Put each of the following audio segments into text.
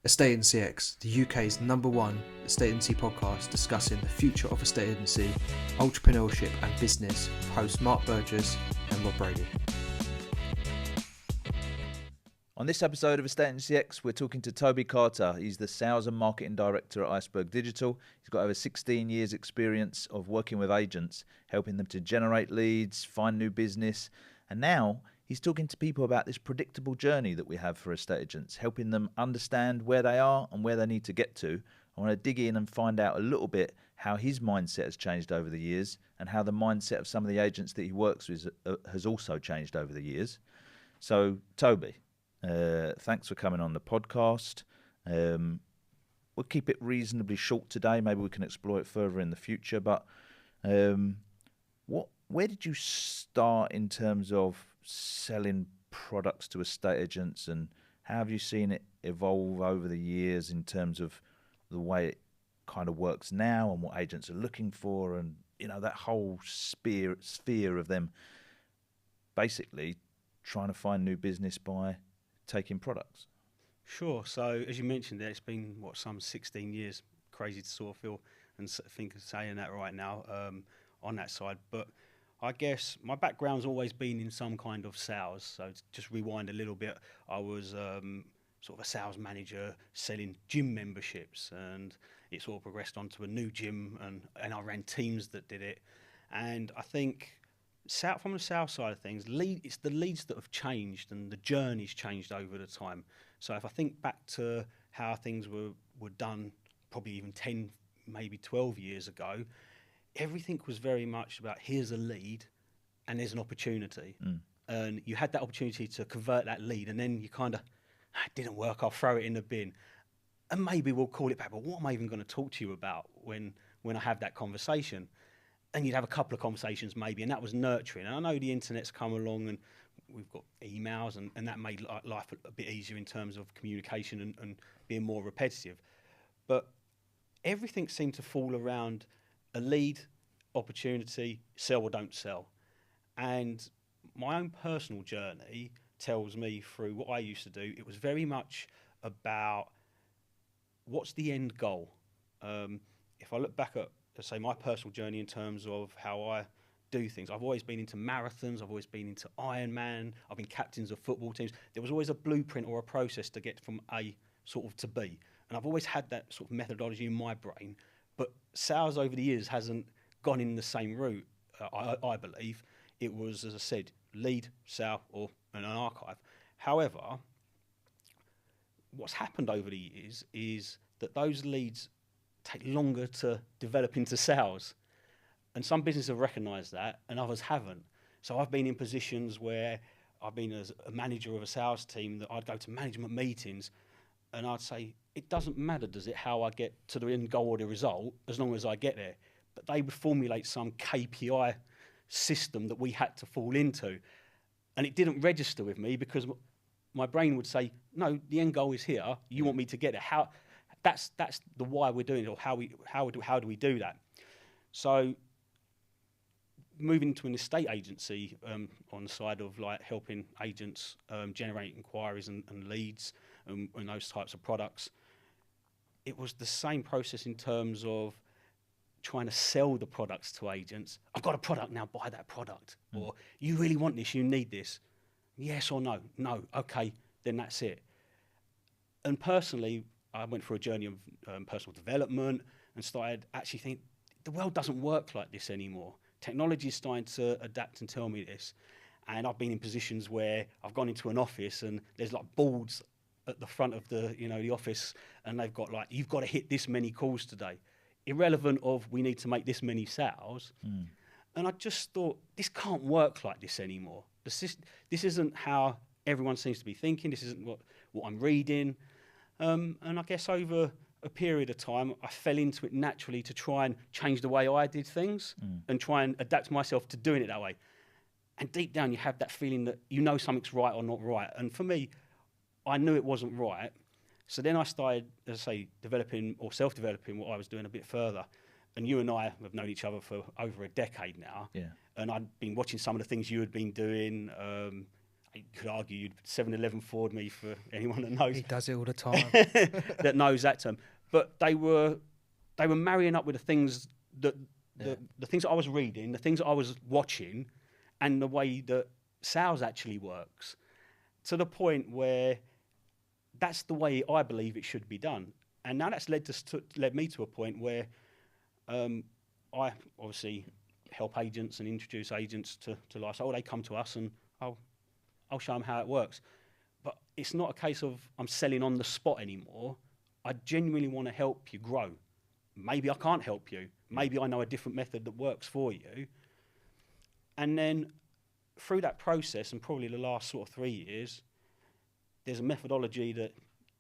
Estate Agency X, the UK's #1 estate agency podcast discussing the future of estate agency, entrepreneurship and business, host Mark Burgess and Rob Brady. On this episode of Estate Agency X, we're talking to Toby Carter. He's the Sales and Marketing Director at Iceberg Digital. He's got over 16 years experience of working with agents, helping them to generate leads, find new business, and now he's talking to people about this predictable journey that we have for estate agents, helping them understand where they are and where they need to get to. I want to dig in and find out a little bit how his mindset has changed over the years and how the mindset of some of the agents that he works with has also changed over the years. So, Toby, thanks for coming on the podcast. We'll keep it reasonably short today. Maybe we can explore it further in the future. But where did you start in terms of selling products to estate agents, and how have you seen it evolve over the years in terms of the way it kind of works now and what agents are looking for, and that whole sphere of them basically trying to find new business by taking products? Sure. So as you mentioned there, it's been some 16 years. Crazy to sort of feel and think of saying that right now on that side, but I guess my background's always been in some kind of sales. So to just rewind a little bit, I was sort of a sales manager selling gym memberships, and it sort of progressed onto a new gym, and I ran teams that did it. And I think from the sales side of things, it's the leads that have changed and the journey's changed over the time. So if I think back to how things were done probably even 10, maybe 12 years ago, everything was very much about here's a lead and there's an opportunity. And you had that opportunity to convert that lead, and then you kind of, it didn't work, I'll throw it in the bin. And maybe we'll call it back, but what am I even going to talk to you about when I have that conversation? And you'd have a couple of conversations maybe, and that was nurturing. And I know the internet's come along and we've got emails, and that made life a bit easier in terms of communication and being more repetitive. But everything seemed to fall around a lead, opportunity, sell or don't sell. And my own personal journey tells me through what I used to do, it was very much about what's the end goal. If I look back at, let's say, my personal journey in terms of how I do things, I've always been into marathons, I've always been into Ironman, I've been captains of football teams. There was always a blueprint or a process to get from A sort of to B. And I've always had that sort of methodology in my brain. But sales over the years hasn't gone in the same route, I believe. It was, as I said, lead, sell, or an archive. However, what's happened over the years is that those leads take longer to develop into sales. And some businesses have recognised that and others haven't. So I've been in positions where I've been as a manager of a sales team that I'd go to management meetings and I'd say, it doesn't matter, does it, how I get to the end goal or the result, as long as I get there. But they would formulate some KPI system that we had to fall into. And it didn't register with me because my brain would say, no, the end goal is here. You want me to get there. That's the why we're doing it, or how do we do that? So moving to an estate agency on the side of like helping agents generate inquiries and leads and those types of products, it was the same process in terms of trying to sell the products to agents. I've got a product now, buy that product. Or you really want this, you need this. Yes or no? No, okay, then that's it. And personally, I went through a journey of personal development and started actually thinking, the world doesn't work like this anymore. Technology is starting to adapt and tell me this. And I've been in positions where I've gone into an office and there's like boards at the front of the office, and they've got like, you've got to hit this many calls today, irrelevant of we need to make this many sales. And I just thought, this can't work like this anymore. This isn't how everyone seems to be thinking. This isn't what I'm reading. And I guess over a period of time, I fell into it naturally to try and change the way I did things and try and adapt myself to doing it that way. And deep down, you have that feeling that you know something's right or not right. And for me, I knew it wasn't right. So then I started, as I say, developing or self-developing what I was doing a bit further. And you and I have known each other for over a decade now. Yeah. And I'd been watching some of the things you had been doing. you could argue you'd 7-Eleven Ford me for anyone that knows. He does it all the time. That knows that term. But they were marrying up with the things that the things that I was reading, the things that I was watching, and the way that sales actually works, to the point where that's the way I believe it should be done. And now that's led me to a point where I obviously help agents and introduce agents to life. So they come to us and I'll show them how it works. But it's not a case of I'm selling on the spot anymore. I genuinely want to help you grow. Maybe I can't help you. Maybe I know a different method that works for you. And then through that process, and probably the last sort of 3 years, there's a methodology that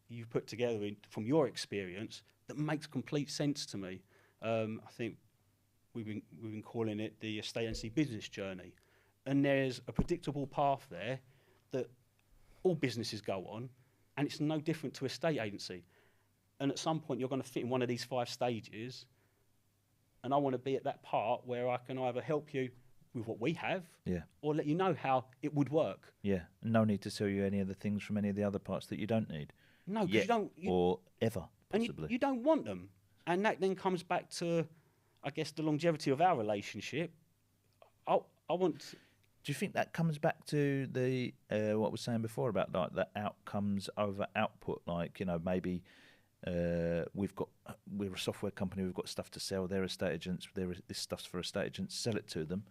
you've put together from your experience that makes complete sense to me. I think we've been calling it the estate agency business journey. And there's a predictable path there that all businesses go on, and it's no different to estate agency. And at some point, you're going to fit in one of these 5 stages, and I want to be at that part where I can either help you with what we have, or let you know how it would work. Yeah, no need to sell you any of the things from any of the other parts that you don't need. No, because you don't. Or ever, possibly. And you don't want them. And that then comes back to, I guess, the longevity of our relationship. I want... Do you think that comes back to the what I was saying before about like the outcomes over output? Like, you know, maybe we're a software company, we've got stuff to sell. They're estate agents. This stuff's for estate agents. Sell it to them,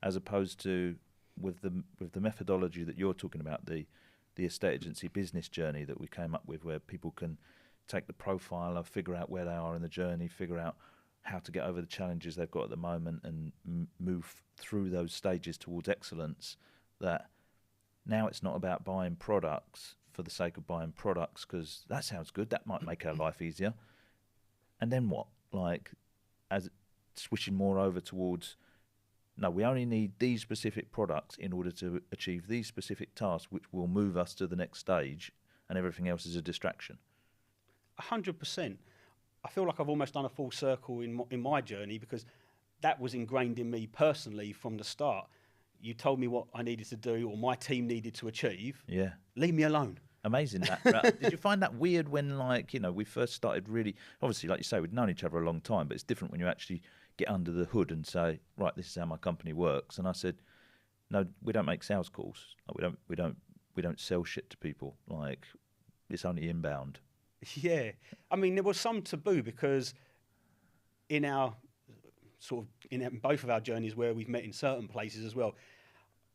as opposed to with the methodology that you're talking about, the estate agency business journey that we came up with, where people can take the profiler, figure out where they are in the journey, figure out how to get over the challenges they've got at the moment, and move through those stages towards excellence. That now it's not about buying products for the sake of buying products, because that sounds good, that might make our life easier. And then what? Like, as switching more over towards, no, we only need these specific products in order to achieve these specific tasks, which will move us to the next stage, and everything else is a distraction. 100%. I feel like I've almost done a full circle in my journey, because that was ingrained in me personally from the start. You told me what I needed to do, or my team needed to achieve. Yeah. Leave me alone. Amazing. That. Did you find that weird when, like, you know, we first started really, obviously, like you say, we'd known each other a long time, but it's different when you actually get under the hood and say, right, this is how my company works. And I said, no, we don't make sales calls. Like, we don't sell shit to people. Like, it's only inbound. Yeah. I mean, there was some taboo, because in both of our journeys where we've met in certain places as well,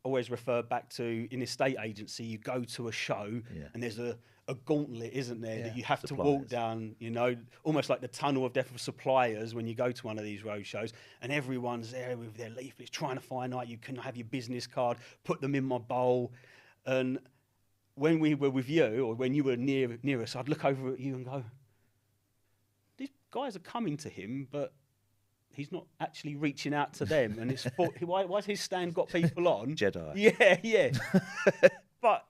always refer back to, in estate agency, you go to a show and there's a gauntlet, isn't there, that you have to walk down, you know, almost like the tunnel of death of suppliers when you go to one of these road shows, and everyone's there with their leaflets trying to find out, you can have your business card, put them in my bowl. And when we were with you, or when you were near us, I'd look over at you and go, these guys are coming to him, but he's not actually reaching out to them. And it's why's his stand got people on? Jedi. Yeah. But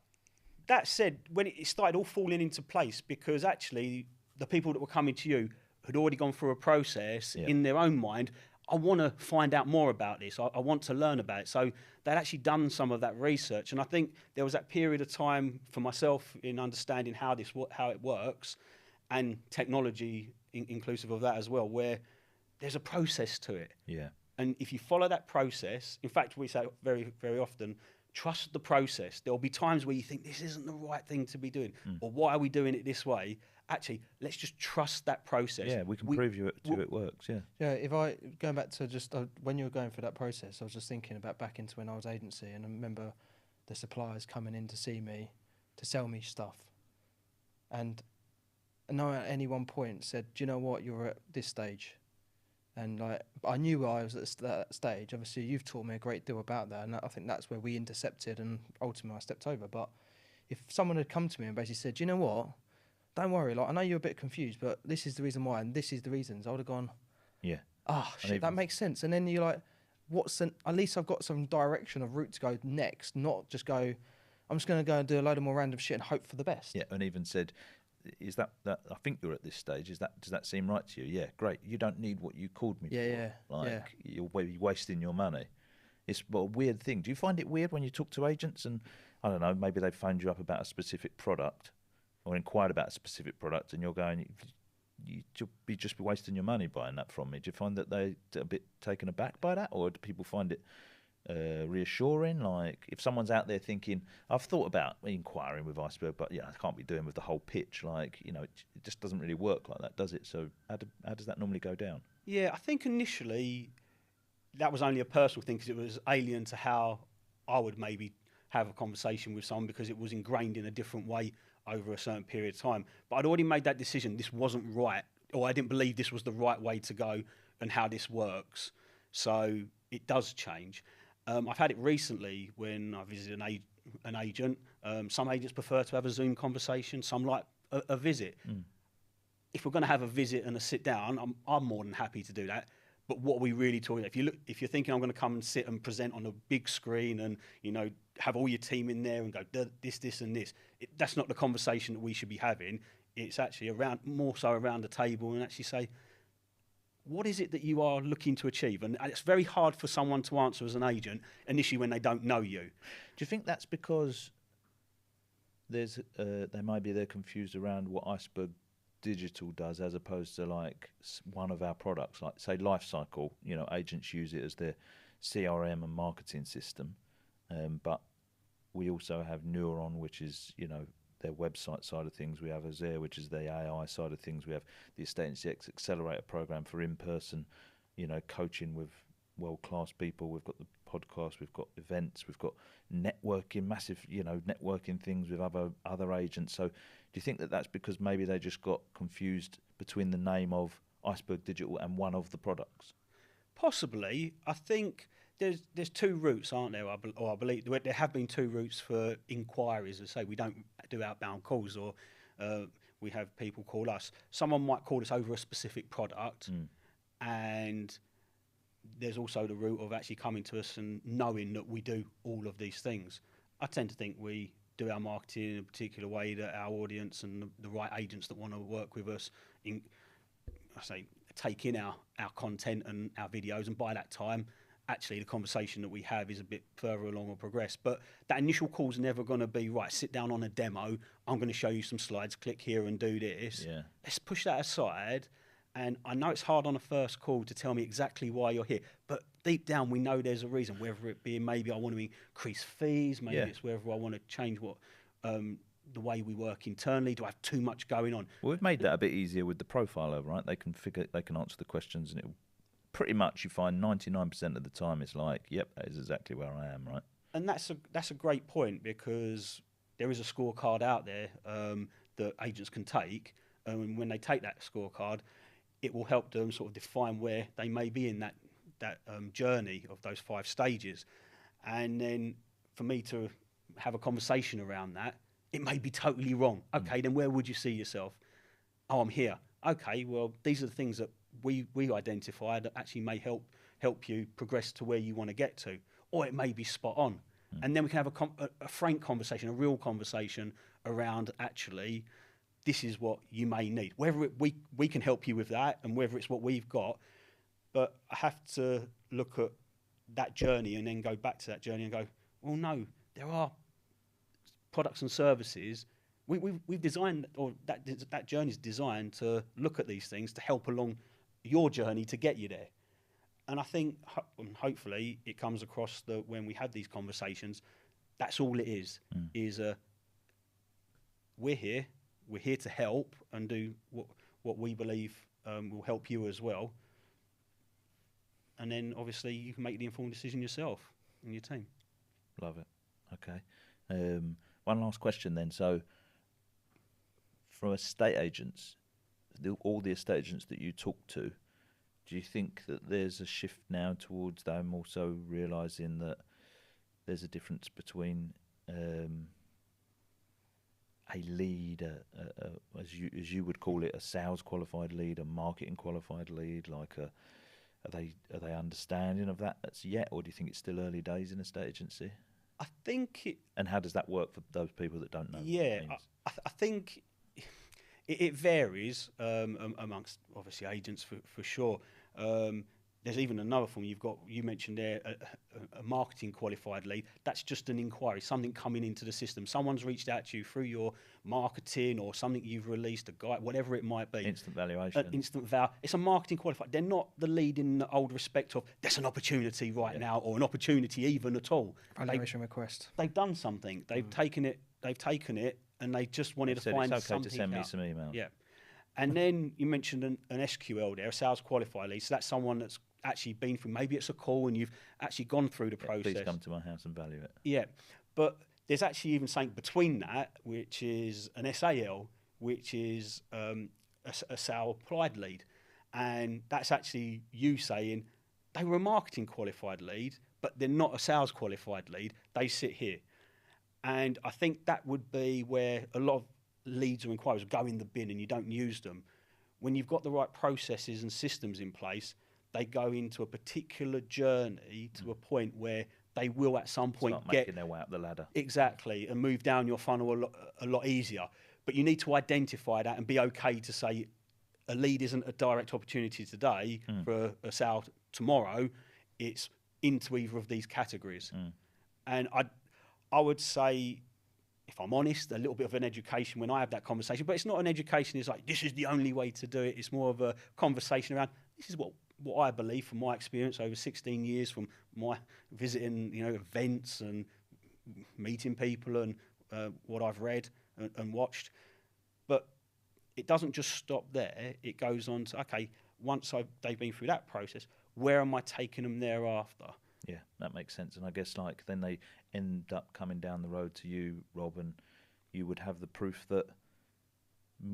that said, when it started all falling into place, because actually the people that were coming to you had already gone through a process in their own mind. I want to find out more about this. I want to learn about it. So they'd actually done some of that research. And I think there was that period of time for myself in understanding how it works, and technology inclusive of that as well, where there's a process to it. Yeah. And if you follow that process, in fact, we say very, very often, trust the process. There'll be times where you think this isn't the right thing to be doing, or why are we doing it this way? Actually, let's just trust that process. Yeah, we can prove you it works. Yeah. Yeah, going back to just when you were going through that process, I was just thinking about back into when I was agency, and I remember the suppliers coming in to see me to sell me stuff, and no one at any one point said, "Do you know what? You're at this stage." And like, I knew I was at that stage. Obviously, you've taught me a great deal about that, and I think that's where we intercepted, and ultimately I stepped over. But if someone had come to me and basically said, "Do you know what? Don't worry. Like, I know you're a bit confused, but this is the reason why, and this is the reasons," I would have gone, "Yeah, shit, that makes sense." And then you're like, at least I've got some direction of route to go next, not just go, I'm just going to go and do a load of more random shit and hope for the best. Yeah, and even said, is that I think you're at this stage, does that seem right to you? Yeah, great. You don't need what you called me for. You're wasting your money. It's a weird thing. Do you find it weird when you talk to agents and I don't know, maybe they phoned you up about a specific product or inquired about a specific product, and you're going, you'll be just wasting your money buying that from me. Do you find that they're a bit taken aback by that, or do people find it reassuring? Like, if someone's out there thinking, I've thought about inquiring with Iceberg, but I can't be doing with the whole pitch. Like, it just doesn't really work like that, does it? So how does that normally go down? Yeah, I think initially that was only a personal thing, because it was alien to how I would maybe have a conversation with someone, because it was ingrained in a different way over a certain period of time. But I'd already made that decision. This wasn't right, or I didn't believe this was the right way to go and how this works. So it does change. I've had it recently when I visited an agent. Some agents prefer to have a Zoom conversation. Some like a visit. If we're going to have a visit and a sit down, I'm more than happy to do that. But what are we really talking about? If you're thinking I'm going to come and sit and present on a big screen and have all your team in there and go this and this, that's not the conversation that we should be having. It's actually more so around the table, and actually say, what is it that you are looking to achieve? And it's very hard for someone to answer as an agent initially when they don't know you. Do you think that's because they're confused around what Iceberg Digital does, as opposed to like one of our products, like say Lifecycle? Agents use it as their CRM and marketing system, but we also have Neuron, which is their website side of things. We have Uzair, which is the AI side of things. We have the Estate Agency X Accelerator program for in-person, coaching with world-class people. We've got the podcast, we've got events, we've got networking, massive, networking things with other agents. So do you think that that's because maybe they just got confused between the name of Iceberg Digital and one of the products? Possibly. I think there's two routes, aren't there? I believe there have been two routes for inquiries. As I say, we don't do outbound calls, or we have people call us. Someone might call us over a specific product, and there's also the route of actually coming to us and knowing that we do all of these things. I tend to think we do our marketing in a particular way that our audience and the right agents that want to work with us take in our content and our videos, and by that time, actually the conversation that we have is a bit further along or progressed. But that initial call's never going to be, right, sit down on a demo, I'm going to show you some slides, click here and do this. Yeah. Let's push that aside. And I know it's hard on a first call to tell me exactly why you're here, but deep down we know there's a reason, whether it be maybe I want to increase fees, maybe it's whether I want to change the way we work internally. Do I have too much going on? Well, we've made that a bit easier with the profiler, right? They can answer the questions, and it pretty much, you find 99% of the time it's like, yep, that is exactly where I am, right? And that's a great point, because there is a scorecard out there that agents can take, and when they take that scorecard, it will help them sort of define where they may be in that journey of those 5 stages. And then for me to have a conversation around that, it may be totally wrong. Okay, then where would you see yourself? Oh, I'm here. Okay, well, these are the things that we identify that actually may help you progress to where you want to get to. Or it may be spot on. And then we can have a frank conversation, a real conversation around actually, this is what you may need. Whether we can help you with that, and whether it's what we've got, but I have to look at that journey and then go back to that journey and go, well, no, there are products and services we've designed, or that journey is designed to look at these things to help along your journey to get you there. And I think, hopefully, it comes across that when we have these conversations, that's all it is. We're here to help and do what we believe will help you as well. And then, obviously, you can make the informed decision yourself and your team. Love it. Okay. One last question then. So, from estate agents, all the estate agents that you talk to, do you think that there's a shift now towards them also realising that there's a difference between a lead, as you would call it, a sales qualified lead, a marketing qualified lead? Like, are they understanding of that yet, or do you think it's still early days in estate agency? I think and how does that work for those people that don't know? Yeah, I think it varies amongst obviously agents for sure. there's even another form you mentioned there, a marketing qualified lead. That's just an inquiry, something coming into the system. Someone's reached out to you through your marketing or something you've released, a guide, whatever it might be. Instant valuation. It's a marketing qualified. They're not the lead in the old respect of there's an opportunity right now, or an opportunity even at all. Valuation request. They've done something. They've taken it, and they just wanted to find it's okay something to send me out. some emails. Yeah. And then you mentioned an SQL there, a sales qualified lead. So that's someone that's actually been through, maybe it's a call and you've actually gone through the process. Please come to my house and value it. Yeah, but there's actually even something between that, which is an SAL, which is a sale applied lead. And that's actually you saying they were a marketing qualified lead, but they're not a sales qualified lead. They sit here. And I think that would be where a lot of leads or inquiries go in the bin and you don't use them. When you've got the right processes and systems in place, they go into a particular journey to a point where they will at some point Start making their way up the ladder. Exactly, and move down your funnel a lot easier. But you need to identify that and be okay to say a lead isn't a direct opportunity today for a sale tomorrow. It's into either of these categories. And I would say, if I'm honest, a little bit of an education when I have that conversation. But it's not an education. It's like, this is the only way to do it. It's more of a conversation around, this is what I believe from my experience over 16 years, from my visiting, events and meeting people and what I've read and watched. But it doesn't just stop there. It goes on to, okay, once they've been through that process, where am I taking them thereafter? Yeah, that makes sense. And I guess then they end up coming down the road to you, Rob, and you would have the proof that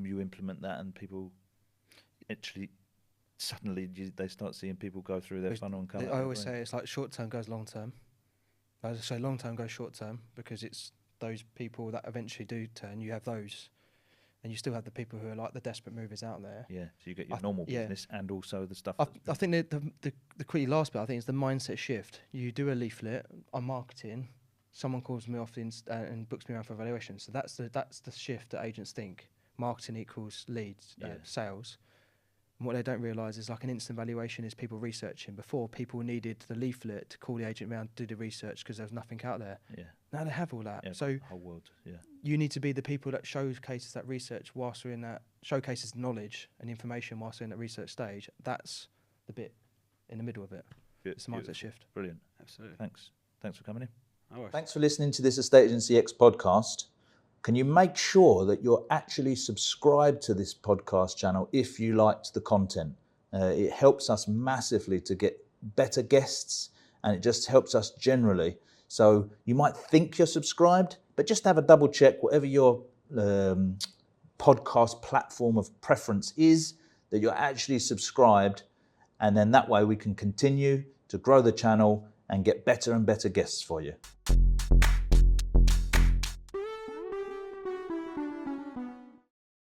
you implement that and people actually suddenly they start seeing people go through their funnel and come out. I always say it's like short term goes long term. I say long term goes short term because it's those people that eventually do turn. You have those, and you still have the people who are like the desperate movers out there. Yeah, so you get your normal business and also the stuff. I think the quickly last bit, I think, is the mindset shift. You do a leaflet on marketing, someone calls me off and books me around for evaluation. So that's the shift that agents think. Marketing equals leads, sales. And what they don't realise is like an instant valuation is people researching. Before, people needed the leaflet to call the agent around, do the research because there was nothing out there. Yeah. Now they have all that. Yeah, so the whole world, you need to be the people that showcases that research whilst we're in that, showcases knowledge and information whilst we're in that research stage. That's the bit in the middle of it. It's the mindset shift. Brilliant. Absolutely. Thanks for coming in. Thanks for listening to this Estate Agency X podcast. Can you make sure that you're actually subscribed to this podcast channel if you liked the content? It helps us massively to get better guests, and it just helps us generally. So you might think you're subscribed, but just have a double check whatever your podcast platform of preference is, that you're actually subscribed, and then that way we can continue to grow the channel and get better and better guests for you.